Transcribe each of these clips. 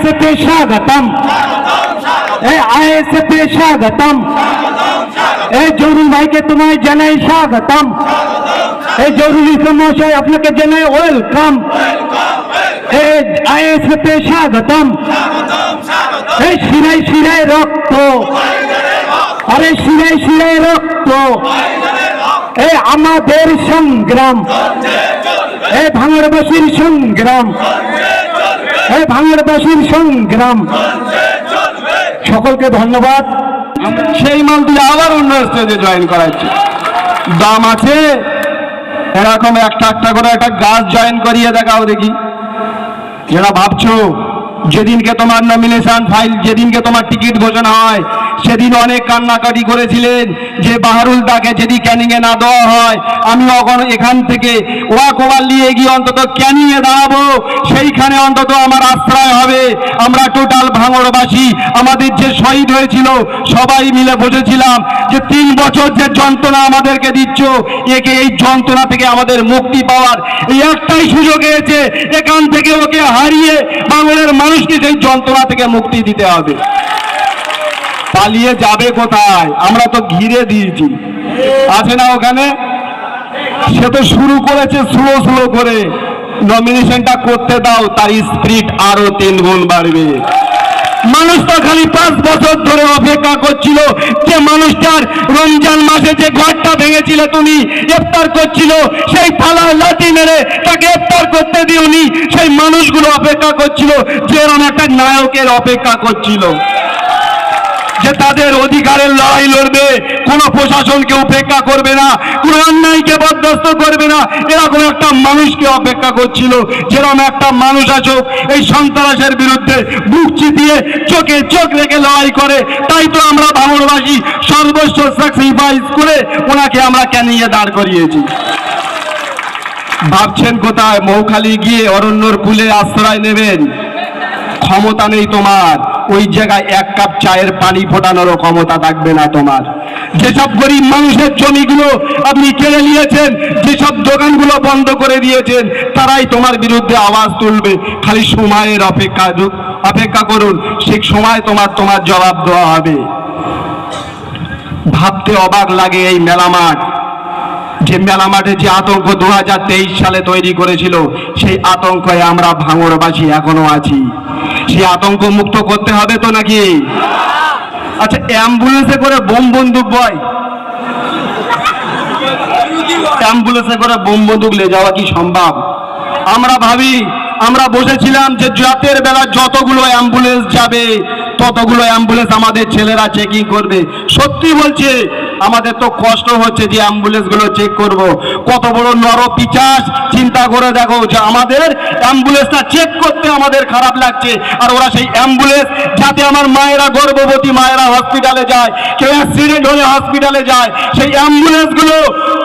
पे स्वागतम पे स्वागतम জরুল ভাইকে তোমায় জানাই স্বাগতম জরুল ইসলাম মহাশয় আপনাকে জানাই ওয়েলকাম पे स्वागतम শিরায় শিরায় রক্ত আরে শিরায় শিরায় রক্ত আমাদের সংগ্রাম ভাঙড়বাসীর সংগ্রাম ভাঙড়বাসীর সংগ্রাম সকলকে ধন্যবাদ। সেই মাল দিয়ে আবার অন্য স্টেজে জয়েন করাচ্ছি। দাম আছে এরকম একটা একটা করে একটা গাছ জয়েন করিয়ে দেখাও দেখি। যারা ভাবছো যেদিনকে তোমার নমিনেশন ফাইল, যেদিনকে তোমার টিকিট ঘোষণা হয়, সেদিন অনেক কান্নাকাটি করেছিলেন যে বাহারুল দাকে যদি ক্যানিংয়ে না দেওয়া হয় আমি এখান থেকে ওয়াক ওভার নিয়ে গিয়ে অন্তত ক্যানিংয়ে দাঁড়াবো, সেইখানে অন্তত আমার আশ্রয় হবে। আমরা টোটাল ভাঙড়বাসী আমাদের যে শহীদ হয়েছিল সবাই মিলে বসেছিলাম যে 3 বছর যে যন্ত্রণা আমাদেরকে দিচ্ছ, একে এই যন্ত্রণা থেকে আমাদের মুক্তি পাওয়ার এই একটাই সুযোগ হয়েছে, এখান থেকে ওকে হারিয়ে বাংলার মানুষকে সেই যন্ত্রণা থেকে মুক্তি দিতে হবে। পালিয়ে যাবে কোথায়? আমরা তো ঘিরে দিয়েছি, আছে না ওখানে? সে তো শুরু করেছে স্লো স্লো করে, নমিনেশনটা করতে দাও, তার স্পিরিট আরো 3 গুণ বাড়বে। মানুষ তো খালি 5 বছর ধরে অপেক্ষা করছিল যে মানুষটার রমজান মাসে যে ঘরটা ভেঙেছিল তুমি, ইফতার করছিল, সেই থালায় লাঠি মেরে তাকে ইফতার করতে দিওনি, সেই মানুষগুলো অপেক্ষা করছিল, যে এরকম একটা নায়কের অপেক্ষা করছিল যে তাদের অধিকারের লড়াই লড়বে, কোন প্রশাসনকে উপেক্ষা করবে না, কোন অন্যায়কে বরদাস্ত করবে না, এরকম একটা মানুষকে অপেক্ষা করছিল। যেরকম একটা মানুষ আসুক এই সন্ত্রাসের বিরুদ্ধে বুক চিতিয়ে চোখে চোখ রেখে লড়াই করে, তাই তো আমরা ভাঙড়বাসী সর্বস্ব স্যাক্রিফাইস করে ওনাকে আমরা ক্যানিংয়ে দাঁড় করিয়েছি। ভাবছেন কোথায় মৌখালি গিয়ে অরণ্যর কূলে আশ্রয় নেবেন? ক্ষমতা নেই তোমার, ওই জায়গায় 1 কাপ চায়ের পানি ফোটানোরও ক্ষমতা থাকবে না তোমার। যেসব গরিব মানুষের জমিগুলো আপনি কেড়ে নিয়েছেন, যেসব দোকানগুলো বন্ধ করে দিয়েছেন, তারাই তোমার বিরুদ্ধে আওয়াজ তুলবে। খালি সময়ের অপেক্ষা করুন, সেই সময় তোমার জবাব দেওয়া হবে। ভাবতে অবাক লাগে এই মেলামাঠ, যে মেলামাঠে যে আতঙ্ক 2023 সালে তৈরি করেছিল, সেই আতঙ্কে আমরা ভাঙড়বাসী এখনো আছি। সেই আতঙ্ক মুক্ত করতে হবে তো নাকি? আচ্ছা, অ্যাম্বুলেন্সে করে বোম বন্দুক বয়, অ্যাম্বুলেন্সে করে বোম বন্দুক নিয়ে যাওয়া কি সম্ভব? আমরা ভাবি, আমরা বসেছিলাম যে রাতের বেলা যতগুলো অ্যাম্বুলেন্স যাবে ততগুলো অ্যাম্বুলেন্স আমাদের ছেলেরা চেকিং করবে। সত্যি বলছে, আমাদের তো কষ্ট হচ্ছে যে অ্যাম্বুলেন্সগুলো চেক করব। কত বড় নরপিচাস, চিন্তা করে দেখো যে আমাদের অ্যাম্বুলেন্সটা চেক করতে আমাদের খারাপ লাগছে, আর ওরা সেই অ্যাম্বুলেন্স যাতে আমার মায়েরা, গর্ভবতী মায়েরা হসপিটালে যায়, কেউ অ্যাক্সিডেন্ট হলে হসপিটালে যায়, সেই অ্যাম্বুলেন্সগুলো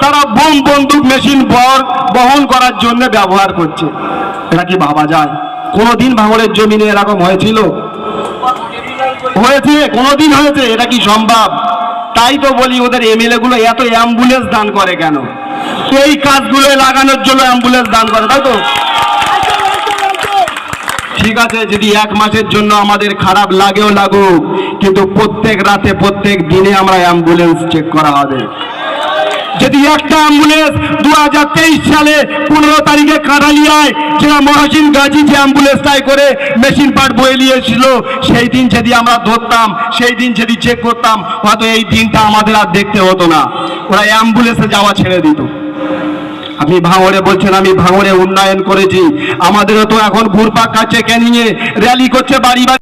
তারা বোম বন্দুক মেশিন বহন করার জন্য ব্যবহার করছে। এটা কি ভাবা যায়? কোনোদিন ভাঙড়ের জমিনে এরকম হয়েছিল? হয়েছে? কোনোদিন হয়েছে? এটা কি সম্ভব? তাই তো বলি, ওদের এমএলএ গুলো এত অ্যাম্বুলেন্স দান করে কেন? এই কাজগুলো লাগানোর জন্য অ্যাম্বুলেন্স দান করে, তাই তো? ঠিক আছে, যদি 1 মাসের জন্য আমাদের খারাপ লাগেও লাগুক, কিন্তু প্রত্যেক রাতে প্রত্যেক দিনে আমরা অ্যাম্বুলেন্স চেক করা হবে। যদি একটা অ্যাম্বুলেন্স 2023 সালে 15 তারিখে কাঁঠালিয়ায় যেটা মহসিন গাজী যে অ্যাম্বুলেন্সটাই করে মেশিন পার্ট বয়ে নিয়েছিল, সেই দিন যদি আমরা ধরতাম, সেই দিন যদি চেক করতাম, হয়তো এই দিনটা আমাদের আর দেখতে হতো না, ওরা অ্যাম্বুলেন্সে যাওয়া ছেড়ে দিত। আপনি ভাঙড়ে বলছেন আমি ভাঙড়ে উন্নয়ন করেছি, আমাদেরও তো এখন ঘুরপাক খাচ্ছে ক্যানিংয়ে, র্যালি করছে বাড়ি বাড়ি।